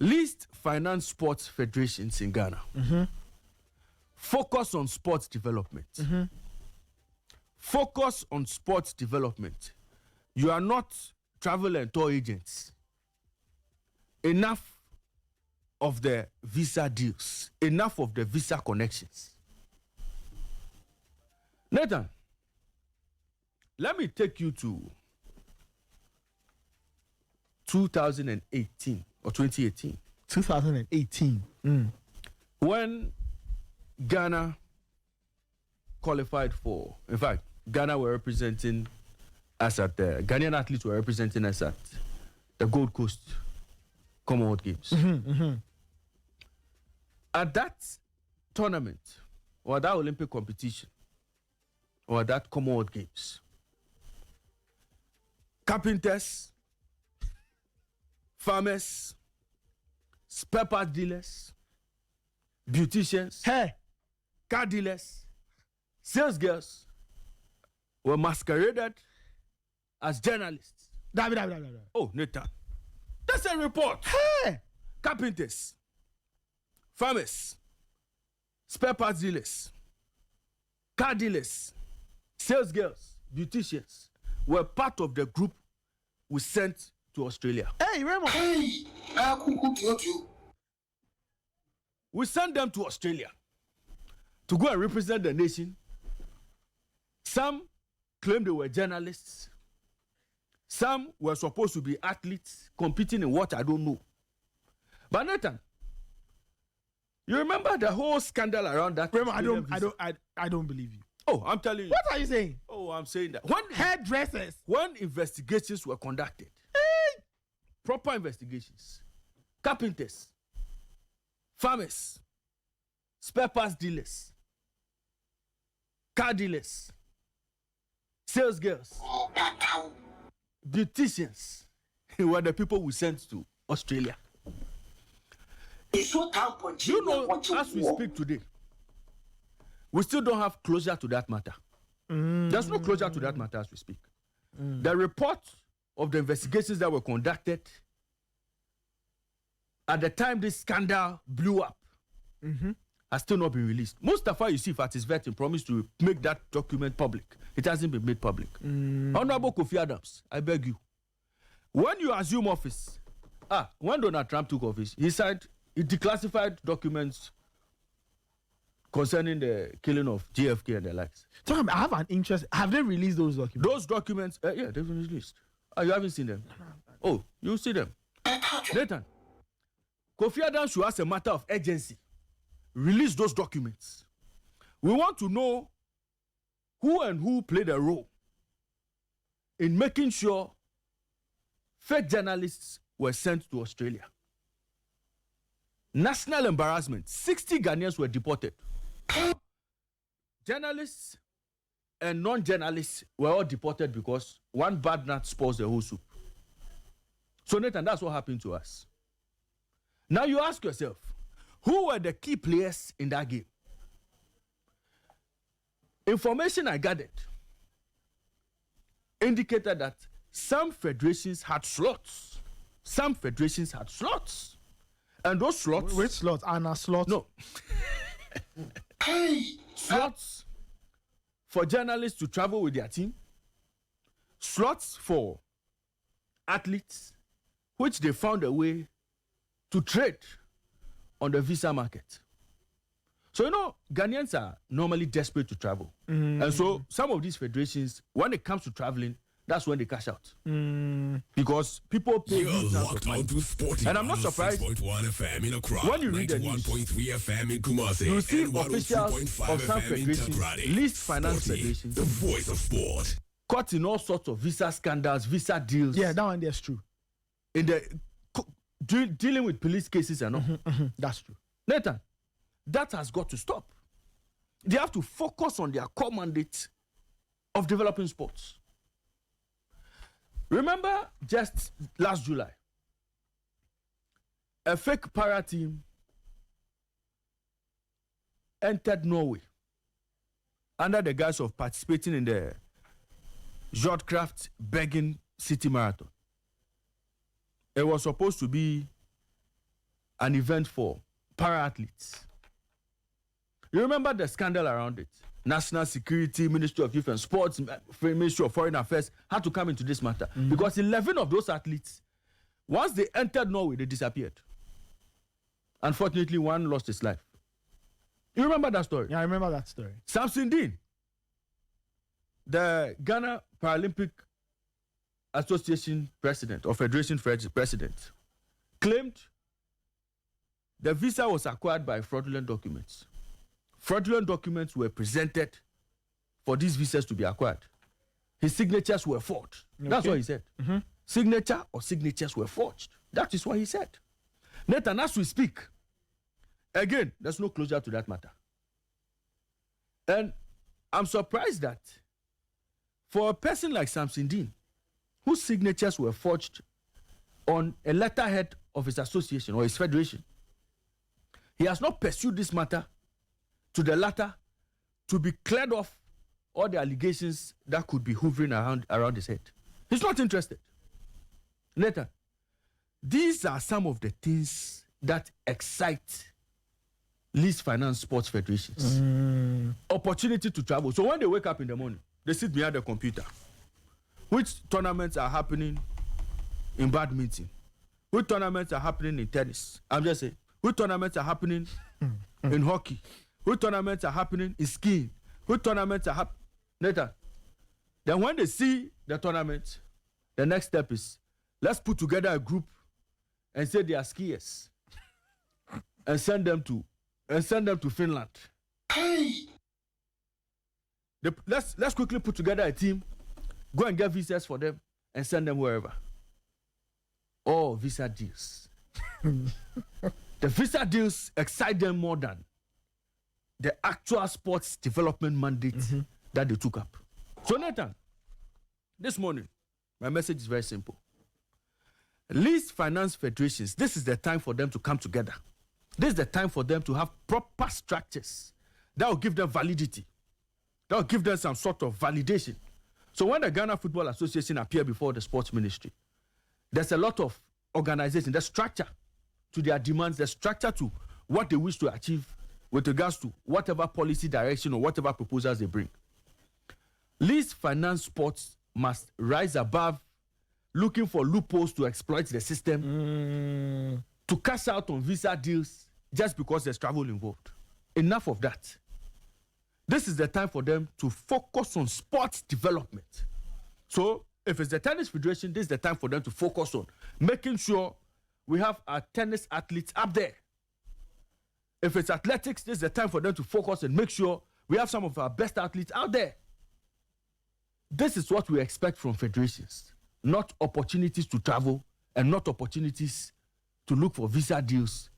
least finance sports federations in Ghana. Focus on sports development. Focus on sports development. You are not travel and tour agents. Enough of the visa deals. Enough of the visa connections. Nathan, let me take you to 2018 or 2018. 2018. When Ghana qualified for, in fact, Ghana were representing us at the Ghanaian athletes were representing us at the Gold Coast Commonwealth Games. At that tournament or that Olympic competition or that Commonwealth Games, carpenters, farmers, spare part dealers, beauticians, car dealers, sales girls were masqueraded as journalists. Oh, Nathan, that's a report. Carpenters, farmers, spare parts dealers, car dealers, sales girls, beauticians were part of the group we sent to Australia. Hey, Raymond. We sent them to Australia to go and represent the nation. Some claimed they were journalists. Some were supposed to be athletes competing in what I don't know. But Nathan, you remember the whole scandal around that? Raymond, I don't believe you. Oh, I'm telling you. What are you saying? Oh, I'm saying that. Hairdressers. When investigations were conducted, proper investigations, carpenters, farmers, spare parts dealers, car dealers, sales girls, beauticians were the people we sent to Australia. You know, as we speak today, we still don't have closure to that matter. There's no closure to that matter as we speak. The report of the investigations that were conducted at the time this scandal blew up has still not been released. Mustafa Yusuf at his vetting promised to make that document public. It hasn't been made public. Honorable Kofi Adams, I beg you, when you assume office, when Donald Trump took office, he declassified documents concerning the killing of JFK and the likes. So I have an interest. Have they released those documents? Those documents, yeah, they've been released. You haven't seen them? Oh, you see them. Nathan, Kofi Adams should, as a matter of urgency, release those documents. We want to know who played a role in making sure fake journalists were sent to Australia. National embarrassment. 60 Ghanaians were deported. Journalists and non-journalists were all deported because one bad nut spoils the whole soup. So Nathan, that's what happened to us. Now you ask yourself, who were the key players in that game? Information I gathered indicated that some federations had slots. And those slots... Which slots? Anna slots? No. Slots for journalists to travel with their team. Slots for athletes, which they found a way to trade on the visa market. So, Ghanaians are normally desperate to travel. And so some of these federations, when it comes to traveling, that's when they cash out. Because people pay huge amounts of money. And I'm not surprised when you read the news, you see officials of some federations, least finance federations, the voice of sport, caught in all sorts of visa scandals, visa deals. Yeah, that one that's true. In the dealing with police cases and all. That's true. Nathan, that has got to stop. They have to focus on their core mandate of developing sports. Remember just last July, a fake para team entered Norway under the guise of participating in the Jordkraft Bergen City Marathon. It was supposed to be an event for para-athletes. You remember the scandal around it? National Security, Ministry of Youth and Sports, Ministry of Foreign Affairs had to come into this matter because 11 of those athletes, once they entered Norway, they disappeared. Unfortunately, one lost his life. You remember that story? Yeah, I remember that story. Samson Dean, the Ghana Paralympic Association president or Federation president, claimed the visa was acquired by fraudulent documents. Fraudulent documents were presented for these visas to be acquired. His signatures were forged. Okay. That's what he said. Signature or signatures were forged. That is what he said. Nathan, as we speak, again, there's no closure to that matter. And I'm surprised that for a person like Samson Dean, whose signatures were forged on a letterhead of his association or his federation, he has not pursued this matter to the latter to be cleared off all the allegations that could be hovering around his head. He's not interested. Nathan, these are some of the things that excite least finance sports federations. Opportunity to travel. So when they wake up in the morning, they sit behind the computer. Which tournaments are happening in badminton? Which tournaments are happening in tennis? I'm just saying. Which tournaments are happening in hockey? Which tournaments are happening in skiing? Which tournaments are happening? Later. Then when they see the tournament, the next step is, let's put together a group and say they are skiers and send them to Finland. Hey. Let's quickly put together a team, go and get visas for them and send them wherever. Oh, visa deals. The visa deals excite them more than the actual sports development mandate that they took up. So Nathan, this morning, my message is very simple. Least finance federations, this is the time for them to come together. This is the time for them to have proper structures that will give them validity. That will give them some sort of validation. So when the Ghana Football Association appear before the sports ministry, there's a lot of organization, there's structure to their demands, there's structure to what they wish to achieve with regards to whatever policy direction or whatever proposals they bring. Least finance sports must rise above looking for loopholes to exploit the system, to cash out on visa deals just because there's travel involved. Enough of that. This is the time for them to focus on sports development. So if it's the tennis federation, this is the time for them to focus on making sure we have our tennis athletes up there. If it's athletics, this is the time for them to focus and make sure we have some of our best athletes out there. This is what we expect from federations, not opportunities to travel and not opportunities to look for visa deals,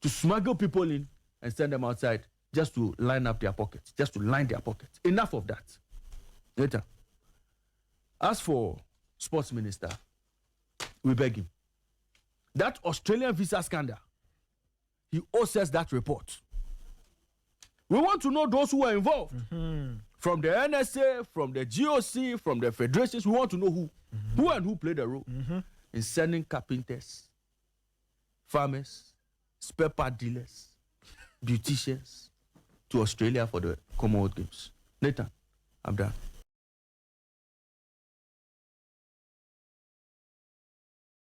to smuggle people in and send them outside just to line up their pockets, just to line their pockets. Enough of that. Later. As for sports minister, we beg him. That Australian visa scandal, he owes us that report. We want to know those who were involved. From the NSA, from the GOC, from the federations, we want to know who played a role in sending carpenters, farmers, spare part dealers, beauticians to Australia for the Commonwealth Games. Nathan, I'm done.